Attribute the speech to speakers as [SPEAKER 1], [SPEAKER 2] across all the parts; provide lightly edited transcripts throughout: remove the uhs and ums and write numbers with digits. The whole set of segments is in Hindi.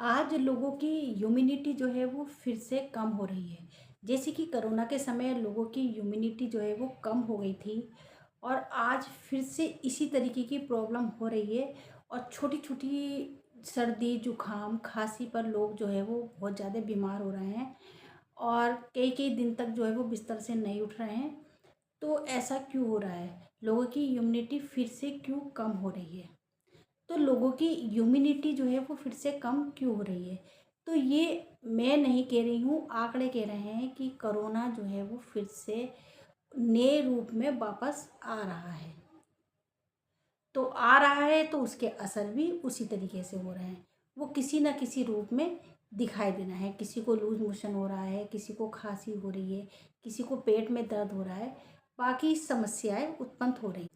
[SPEAKER 1] आज लोगों की इम्यूनिटी जो है वो फिर से कम हो रही है। जैसे कि कोरोना के समय लोगों की इम्यूनिटी जो है वो कम हो गई थी और आज फिर से इसी तरीके की प्रॉब्लम हो रही है और छोटी-छोटी सर्दी, जुकाम, खाँसी पर लोग जो है वो बहुत ज़्यादा बीमार हो रहे हैं और कई-कई दिन तक जो है वो बिस्तर से नहीं उठ रहे हैं। तो ऐसा क्यों हो रहा है? लोगों की इम्यूनिटी फिर से क्यों कम हो रही है? तो लोगों की इम्यूनिटी जो है वो फिर से कम क्यों हो रही है? तो ये मैं नहीं कह रही हूँ, आंकड़े कह रहे हैं कि कोरोना जो है वो फिर से नए रूप में वापस आ रहा है। तो आ रहा है तो उसके असर भी उसी तरीके से हो रहे हैं। वो किसी न किसी रूप में दिखाई देना है। किसी को लूज़ मोशन हो रहा है, किसी को खाँसी हो रही है, किसी को पेट में दर्द हो रहा है, बाकी समस्याएँ उत्पन्न हो रही हैं।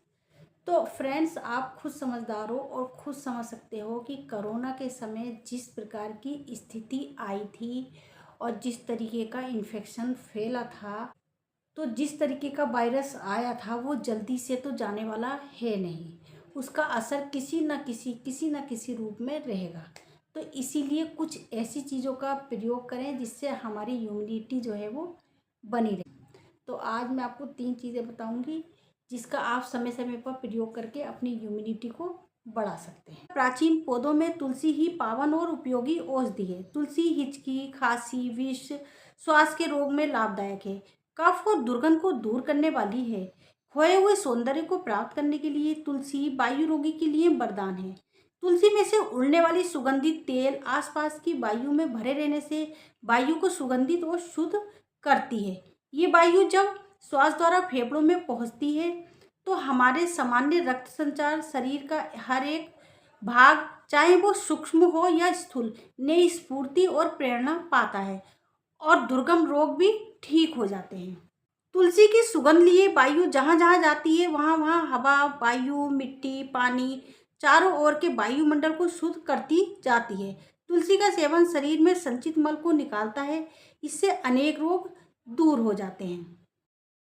[SPEAKER 1] तो फ्रेंड्स, आप खुद समझदार हो और खुद समझ सकते हो कि कोरोना के समय जिस प्रकार की स्थिति आई थी और जिस तरीके का इन्फेक्शन फैला था, तो जिस तरीके का वायरस आया था वो जल्दी से तो जाने वाला है नहीं। उसका असर किसी न किसी रूप में रहेगा। तो इसीलिए कुछ ऐसी चीज़ों का प्रयोग करें जिससे हमारी इम्यूनिटी जो है वो बनी रहे। तो आज मैं आपको 3 चीज़ें बताऊँगी जिसका आप समय-समय पर प्रयोग करके अपनी इम्यूनिटी को बढ़ा सकते हैं। प्राचीन पौधों में तुलसी ही पावन और उपयोगी औषधि है। तुलसी हिचकी, खाँसी, विष, श्वास के रोग में लाभदायक है। कफ और दुर्गंध को दूर करने वाली है। खोए हुए सौंदर्य को प्राप्त करने के लिए तुलसी वायु रोगी के लिए वरदान है। तुलसी में से उड़ने वाली सुगंधित तेल आसपास की वायु में भरे रहने से वायु को सुगंधित और शुद्ध करती है। ये वायु जब श्वास द्वारा फेफड़ों में पहुंचती है तो हमारे सामान्य रक्त संचार शरीर का हर एक भाग, चाहे वो सूक्ष्म हो या स्थूल, नई स्फूर्ति और प्रेरणा पाता है और दुर्गम रोग भी ठीक हो जाते हैं। तुलसी की सुगंध लिए वायु जहाँ जहाँ जाती है वहाँ वहाँ हवा, वायु, मिट्टी, पानी, चारों ओर के वायुमंडल को शुद्ध करती जाती है। तुलसी का सेवन शरीर में संचित मल को निकालता है। इससे अनेक रोग दूर हो जाते हैं।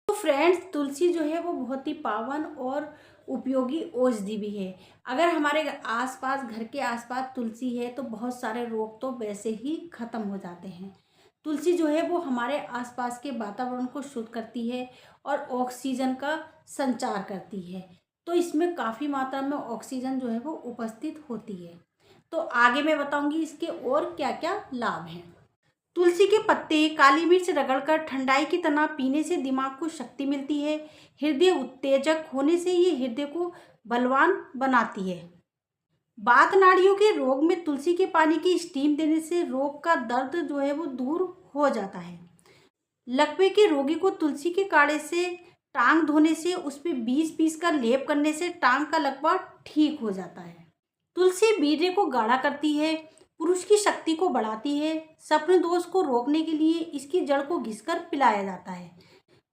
[SPEAKER 1] तो फ्रेंड्स, तुलसी जो है वो बहुत ही पावन और उपयोगी औषधि भी है। अगर हमारे आसपास, घर के आसपास तुलसी है तो बहुत सारे रोग तो वैसे ही खत्म हो जाते हैं। तुलसी जो है वो हमारे आसपास के वातावरण को शुद्ध करती है और ऑक्सीजन का संचार करती है। तो इसमें काफ़ी मात्रा में ऑक्सीजन जो है वो उपस्थित होती है। तो आगे मैं बताऊंगी इसके और क्या क्या लाभ हैं। तुलसी के पत्ते, काली मिर्च रगड़कर ठंडाई की तरह पीने से दिमाग को शक्ति मिलती है। हृदय उत्तेजक होने से ये हृदय को बलवान बनाती है। बात नाड़ियों के रोग में तुलसी के पानी की स्टीम देने से रोग का दर्द जो है वो दूर हो जाता है। लकवे के रोगी को तुलसी के काढ़े से टांग धोने से उस पे बीस पीस का लेप करने से टांग का लकवा ठीक हो जाता है। तुलसी वीर्य को गाढ़ा करती है, पुरुष की शक्ति को बढ़ाती है। स्वप्न दोष को रोकने के लिए इसकी जड़ को घिसकर पिलाया जाता है।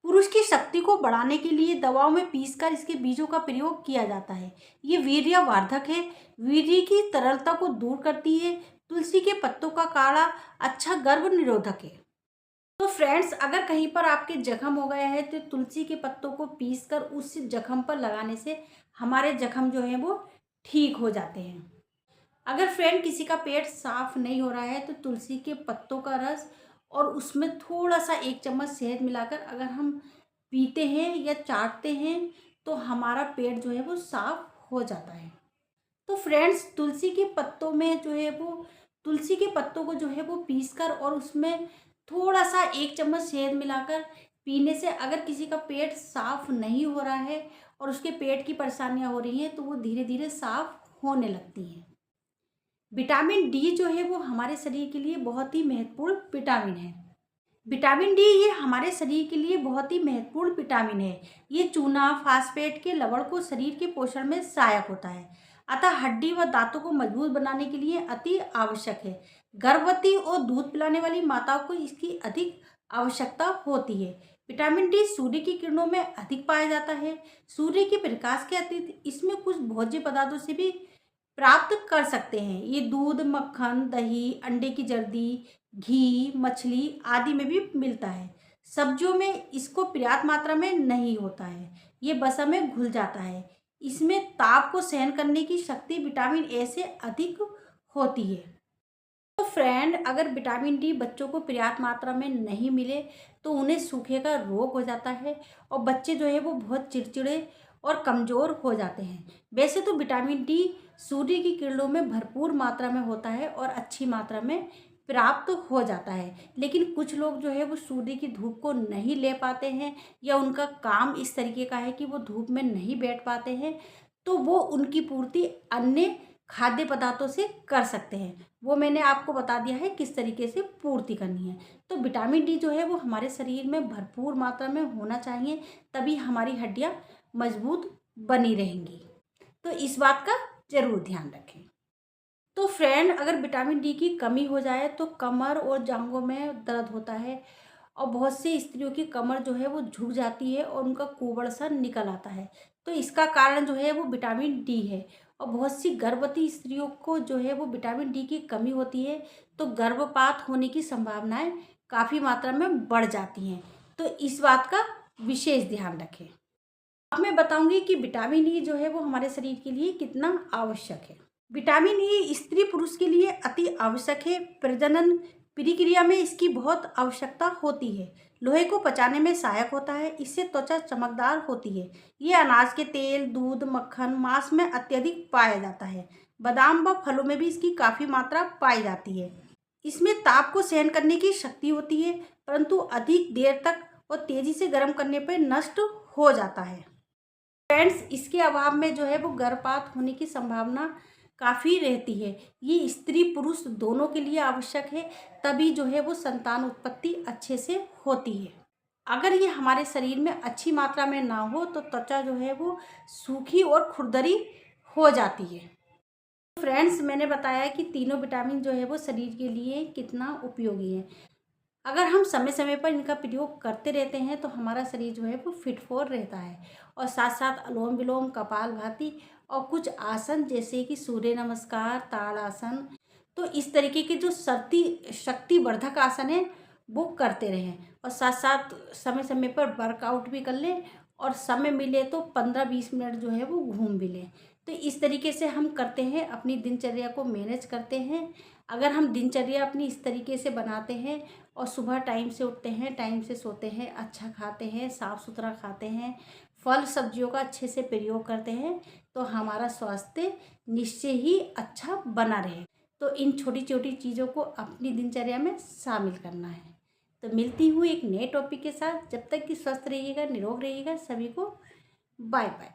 [SPEAKER 1] पुरुष की शक्ति को बढ़ाने के लिए दवाओं में पीसकर इसके बीजों का प्रयोग किया जाता है। ये वीर्यवर्धक है, वीर्य की तरलता को दूर करती है। तुलसी के पत्तों का काढ़ा अच्छा गर्भ निरोधक है। तो फ्रेंड्स, अगर कहीं पर आपके जख्म हो गया है तो तुलसी के पत्तों को पीसकर उस जख्म पर लगाने से हमारे जख्म जो है वो ठीक हो जाते हैं। अगर फ्रेंड किसी का पेट साफ नहीं हो रहा है तो तुलसी के पत्तों का रस और उसमें थोड़ा सा 1 चम्मच शहद मिलाकर अगर हम पीते हैं या चाटते हैं तो हमारा पेट जो है वो साफ हो जाता है। तो फ्रेंड्स, तुलसी के पत्तों में जो है वो तुलसी के पत्तों को जो है वो पीसकर और उसमें थोड़ा सा 1 चम्मच शहद मिलाकर पीने से अगर किसी का पेट साफ नहीं हो रहा है और उसके पेट की परेशानियां हो रही हैं तो वो धीरे धीरे साफ होने लगती हैं। विटामिन डी जो है वो हमारे शरीर के लिए बहुत ही महत्वपूर्ण विटामिन है। विटामिन डी ये हमारे शरीर के लिए बहुत ही महत्वपूर्ण विटामिन है। ये चूना फास्फेट के लवण को शरीर के पोषण में सहायक होता है, अतः हड्डी व दांतों को मजबूत बनाने के लिए अति आवश्यक है। गर्भवती और दूध पिलाने वाली माताओं को इसकी अधिक आवश्यकता होती है। विटामिन डी सूर्य की किरणों में अधिक पाया जाता है। सूर्य के प्रकाश के अतिरिक्त इसमें कुछ भोज्य पदार्थों से भी प्राप्त कर सकते हैं। ये दूध, मक्खन, दही, अंडे की जर्दी, घी, मछली आदि में भी मिलता है। सब्जियों में इसको पर्याप्त मात्रा में नहीं होता है, ये वसा में घुल जाता है। इसमें ताप को सहन करने की शक्ति विटामिन ए से अधिक होती है। फ्रेंड, अगर विटामिन डी बच्चों को पर्याप्त मात्रा में नहीं मिले तो उन्हें सूखे का रोग हो जाता है और बच्चे जो है वो बहुत चिड़चिड़े और कमज़ोर हो जाते हैं। वैसे तो विटामिन डी सूर्य की किरणों में भरपूर मात्रा में होता है और अच्छी मात्रा में प्राप्त हो जाता है, लेकिन कुछ लोग जो है वो सूर्य की धूप को नहीं ले पाते हैं या उनका काम इस तरीके का है कि वो धूप में नहीं बैठ पाते हैं, तो वो उनकी पूर्ति अन्य खाद्य पदार्थों से कर सकते हैं। वो मैंने आपको बता दिया है किस तरीके से पूर्ति करनी है। तो विटामिन डी जो है वो हमारे शरीर में भरपूर मात्रा में होना चाहिए, तभी हमारी हड्डियाँ मजबूत बनी रहेंगी। तो इस बात का ज़रूर ध्यान रखें। तो फ्रेंड, अगर विटामिन डी की कमी हो जाए तो कमर और जांघों में दर्द होता है और बहुत सी स्त्रियों की कमर जो है वो झुक जाती है और उनका कुबड़ सा निकल आता है। तो इसका कारण जो है वो विटामिन डी है। और बहुत सी गर्भवती स्त्रियों को जो है वो विटामिन डी की कमी होती है, तो गर्भपात होने की संभावनाएं काफ़ी मात्रा में बढ़ जाती हैं। तो इस बात का विशेष ध्यान रखें। अब मैं बताऊंगी कि विटामिन ई जो है वो हमारे शरीर के लिए कितना आवश्यक है। विटामिन ई स्त्री पुरुष के लिए अति आवश्यक है। प्रजनन प्रक्रिया में इसकी बहुत आवश्यकता होती है। लोहे को पचाने में सहायक होता है। इससे त्वचा चमकदार होती है। ये अनाज के तेल, दूध, मक्खन, मांस में अत्यधिक पाया जाता है। बादाम व फलों में भी इसकी काफ़ी मात्रा पाई जाती है। इसमें ताप को सहन करने की शक्ति होती है, परंतु अधिक देर तक और तेज़ी से गर्म करने पर नष्ट हो जाता है। फ्रेंड्स, इसके अभाव में जो है वो गर्भपात होने की संभावना काफ़ी रहती है। ये स्त्री पुरुष दोनों के लिए आवश्यक है, तभी जो है वो संतान उत्पत्ति अच्छे से होती है। अगर ये हमारे शरीर में अच्छी मात्रा में ना हो तो त्वचा जो है वो सूखी और खुरदरी हो जाती है। फ्रेंड्स, मैंने बताया कि तीनों विटामिन जो है वो शरीर के लिए कितना उपयोगी है। अगर हम समय समय पर इनका प्रयोग करते रहते हैं तो हमारा शरीर जो है वो फिट फोर रहता है। और साथ साथ अनुलोम विलोम, कपालभाति और कुछ आसन जैसे कि सूर्य नमस्कार, ताड़ासन, तो इस तरीके के जो शक्तिवर्धक आसन है वो करते रहें। और साथ साथ समय समय पर वर्कआउट भी कर लें और समय मिले तो 15-20 मिनट जो है वो घूम भी लें। तो इस तरीके से हम करते हैं, अपनी दिनचर्या को मैनेज करते हैं। अगर हम दिनचर्या अपनी इस तरीके से बनाते हैं और सुबह टाइम से उठते हैं, टाइम से सोते हैं, अच्छा खाते हैं, साफ़ सुथरा खाते हैं, फल सब्जियों का अच्छे से प्रयोग करते हैं, तो हमारा स्वास्थ्य निश्चय ही अच्छा बना रहे। तो इन छोटी छोटी चीज़ों को अपनी दिनचर्या में शामिल करना है। तो मिलती हूँ एक नए टॉपिक के साथ। जब तक कि स्वस्थ रहिएगा, निरोग रहिएगा। सभी को बाय बाय।